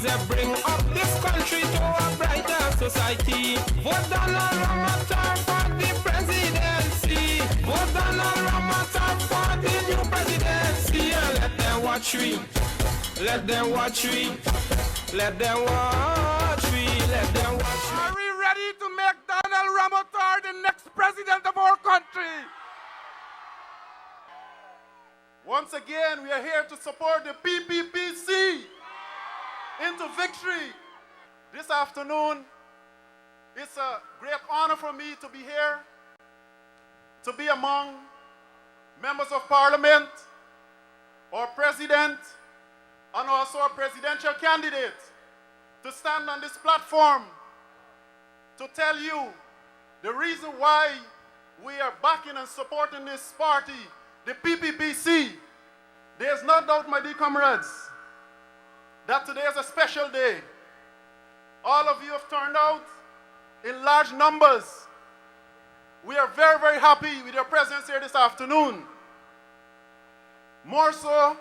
as they bring up this country to a brighter society. Vote Donald Ramotar for the presidency. Vote Donald Ramotar for the new presidency. And let them watch we. Let them watch we. Let them watch we. Let them watch we. Are we ready to make Donald Ramotar the next president of our country? Once again, we are here to support the PPPC into victory. This afternoon, it's a great honor for me to be here, to be among members of parliament, our president, and also a presidential candidate, to stand on this platform to tell you the reason why we are backing and supporting this party, the PPPC. There's no doubt, my dear comrades, that today is a special day. All of you have turned out in large numbers. We are very, very happy with your presence here this afternoon. More so,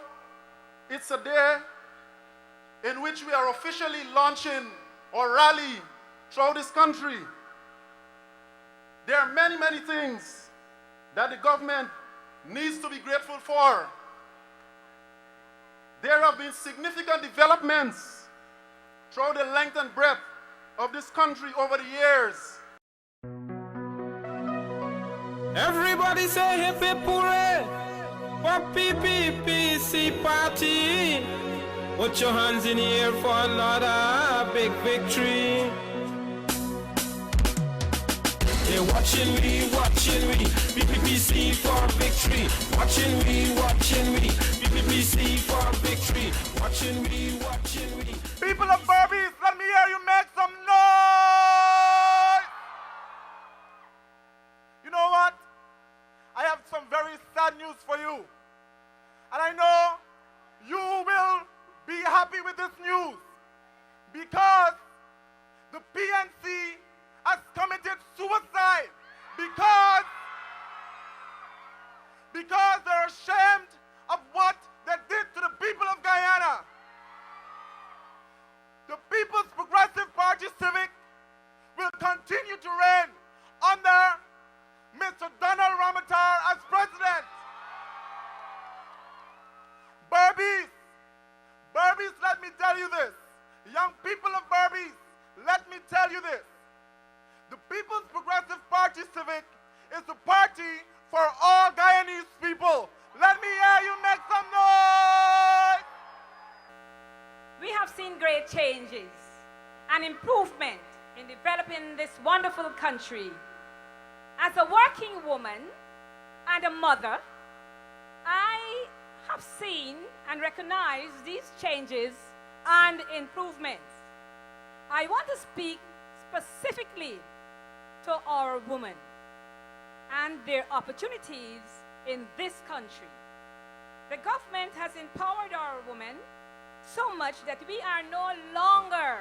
it's a day in which we are officially launching our rally throughout this country. There are many, many things that the government needs to be grateful for. There have been significant developments throughout the length and breadth of this country over the years. Everybody say hip hip hooray for PPPC party. Put your hands in the air for another big victory. They're watching me, PPPC for victory. Watching me, PPPC for victory. Watching me. People of Berbice, let me hear you make some noise! You know what? I have some very sad news for you. And I know you will be happy with this news because the PNC has committed suicide because they're ashamed of what they did to the people of Guyana. The People's Progressive Party Civic will continue to reign under Mr. Donald Ramotar as president. Berbice, let me tell you this. Young people of Berbice, let me tell you this. The People's Progressive Party Civic is the party for all Guyanese people. Let me hear you make some noise! We have seen great changes and improvement in developing this wonderful country. As a working woman and a mother, I have seen and recognized these changes and improvements. I want to speak specifically to our women and their opportunities in this country. The government has empowered our women so much that we are no longer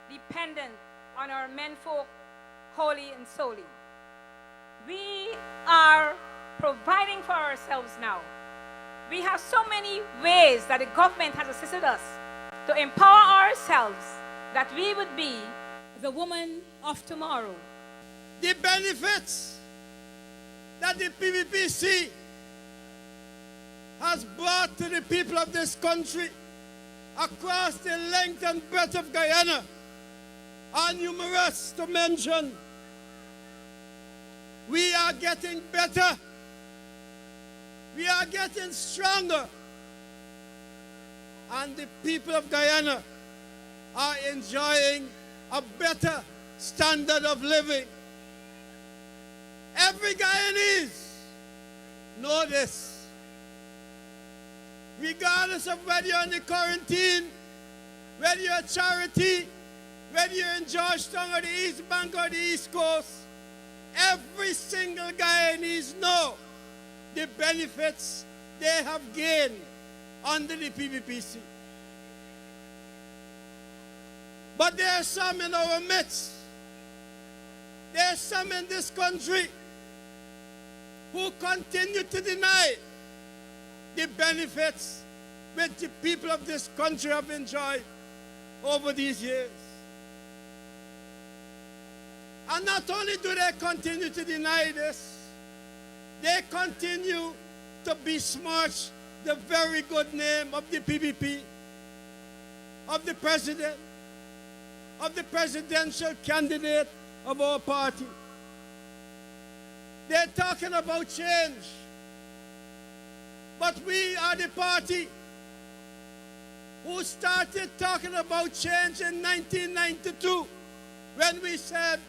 dependent on our menfolk wholly and solely. We are providing for ourselves now. We have so many ways that the government has assisted us to empower ourselves that we would be the woman of tomorrow. The benefits that the PPPC has brought to the people of this country across the length and breadth of Guyana are numerous to mention. We are getting better. We are getting stronger. And the people of Guyana are enjoying a better standard of living. Every Guyanese know this. Regardless of whether you're in the quarantine, whether you're at Charity, whether you're in Georgetown or the East Bank or the East Coast, every single Guyanese know the benefits they have gained under the PPPC. But there are some in our midst, there are some in this country who continue to deny the benefits which the people of this country have enjoyed over these years. And not only do they continue to deny this, they continue to besmirch the very good name of the PPP, of the president, of the presidential candidate of our party. They're talking about change. But we are the party who started talking about change in 1992 when we said,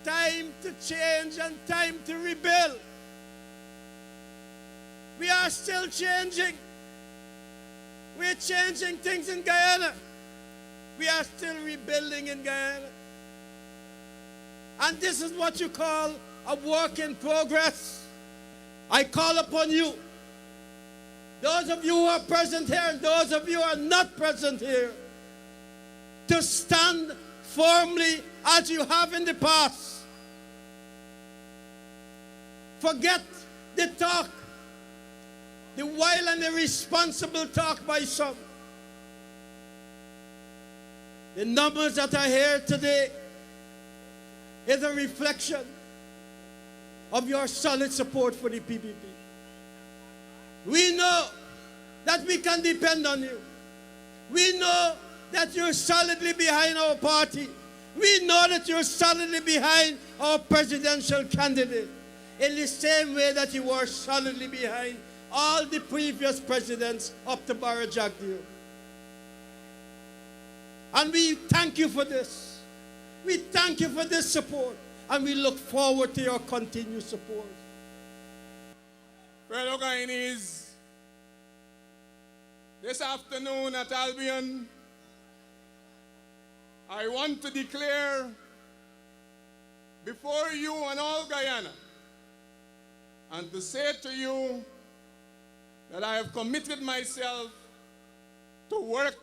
time to change and time to rebuild. We are still changing. We're changing things in Guyana. We are still rebuilding in Guyana. And this is what you call a work in progress. I call upon you, those of you who are present here and those of you who are not present here, to stand firmly as you have in the past. Forget the talk, the wild and irresponsible talk by some. The numbers that are here today is a reflection of your solid support for the PPP. We know that we can depend on you. We know that you're solidly behind our party. We know that you're solidly behind our presidential candidate in the same way that you were solidly behind all the previous presidents up to Barra Jagdeo. And we thank you for this. We thank you for this support, and we look forward to your continued support. Fellow Guyanese, this afternoon at Albion, I want to declare before you and all Guyana, and to say to you that I have committed myself to work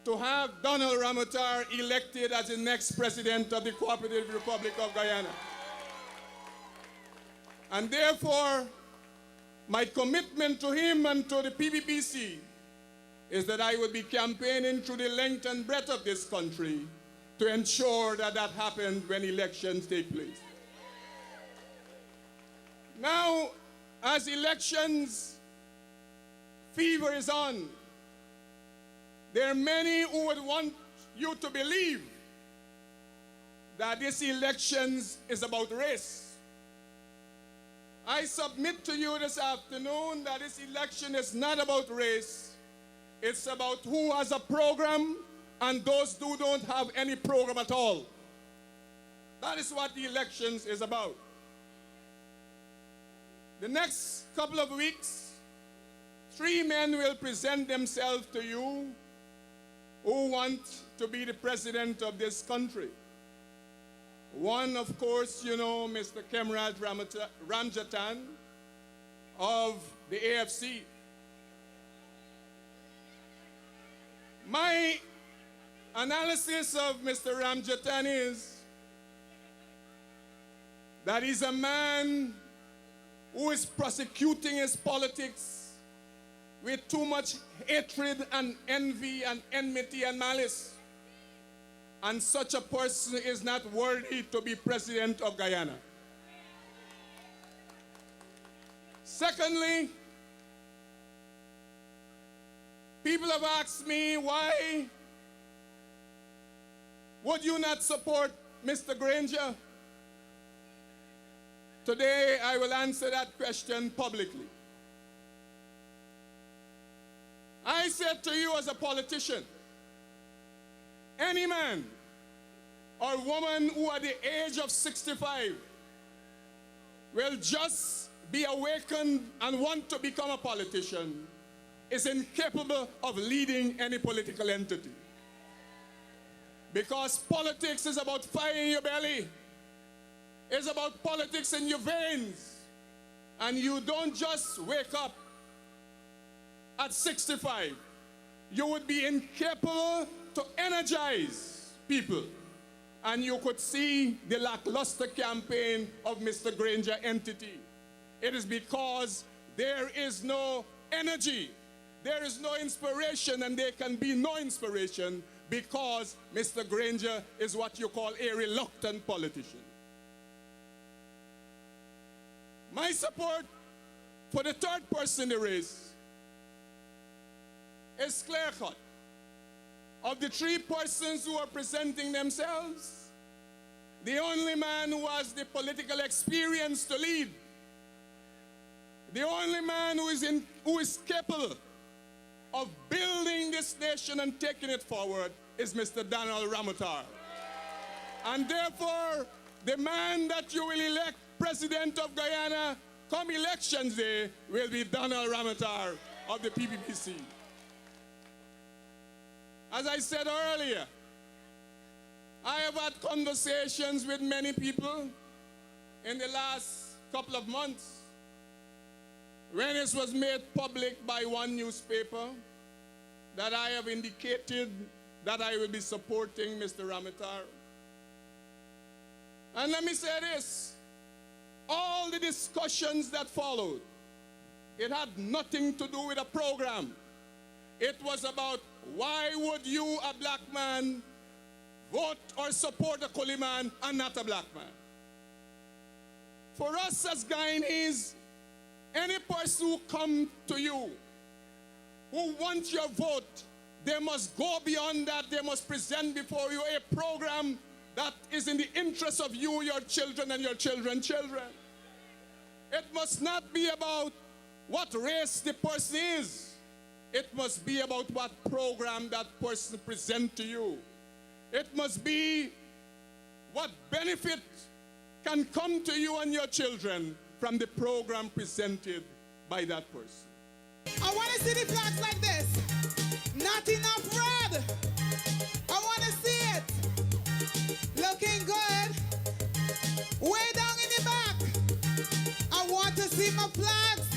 to have Donald Ramotar elected as the next president of the Cooperative Republic of Guyana. And therefore, my commitment to him and to the PPPC is that I will be campaigning through the length and breadth of this country to ensure that that happens when elections take place. Now, as elections fever is on, there are many who would want you to believe that this elections is about race. I submit to you this afternoon that this election is not about race. It's about who has a program and those who don't have any program at all. That is what the elections is about. The next couple of weeks, 3 men will present themselves to you who want to be the president of this country. One, of course, you know, Mr. Kemraj Ramjatan of the AFC. My analysis of Mr. Ramjatan is that he's a man who is prosecuting his politics with too much hatred and envy and enmity and malice. And such a person is not worthy to be president of Guyana. Secondly, people have asked me, why would you not support Mr. Granger? Today, I will answer that question publicly. I said to you as a politician, any man or woman who at the age of 65 will just be awakened and want to become a politician is incapable of leading any political entity. Because politics is about fire in your belly. It's about politics in your veins. And you don't just wake up at 65. You would be incapable to energize people. And you could see the lackluster campaign of Mr. Granger entity. It is because there is no energy, there is no inspiration and there can be no inspiration because Mr. Granger is what you call a reluctant politician. My support for the third person in the race is clear-cut. Of the three persons who are presenting themselves, the only man who has the political experience to lead, the only man who is capable of building this nation and taking it forward is Mr. Donald Ramotar. And therefore, the man that you will elect President of Guyana come elections day will be Donald Ramotar of the PPPC. As I said earlier, I have had conversations with many people in the last couple of months. When it was made public by one newspaper that I have indicated that I will be supporting Mr. Ramotar. And let me say this, all the discussions that followed, it had nothing to do with a program. It was about why would you, a black man, vote or support a Kuli man and not a black man? For us as Guyanese, any person who come to you, who wants your vote, they must go beyond that. They must present before you a program that is in the interest of you, your children, and your children's children. It must not be about what race the person is. It must be about what program that person presents to you. It must be what benefit can come to you and your children from the program presented by that person. I want to see the flags like this. Not enough red. I want to see it. Looking good. Way down in the back. I want to see my flags.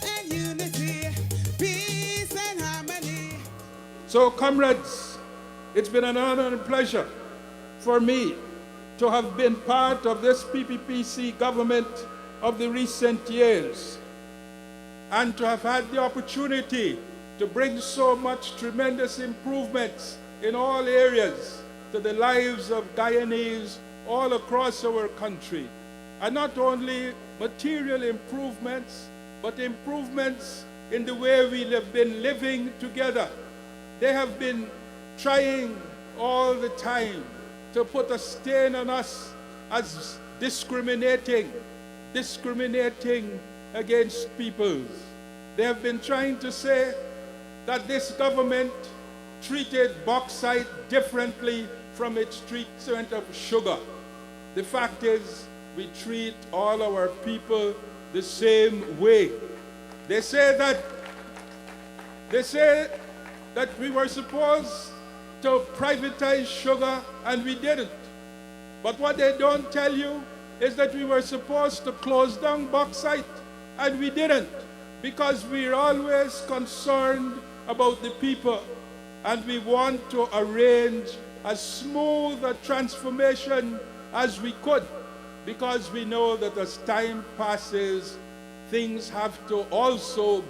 And unity, peace and harmony. So, comrades, it's been an honor and pleasure for me to have been part of this PPPC government of the recent years and to have had the opportunity to bring so much tremendous improvements in all areas to the lives of Guyanese all across our country. And not only material improvements, but improvements in the way we have been living together. They have been trying all the time to put a stain on us as discriminating against peoples. They have been trying to say that this government treated bauxite differently from its treatment of sugar. The fact is, we treat all our people the same way. They say that we were supposed to privatize sugar, and we didn't. But what they don't tell you is that we were supposed to close down bauxite, and we didn't, because we're always concerned about the people, and we want to arrange as smooth a transformation as we could, because we know that as time passes, things have to also grow.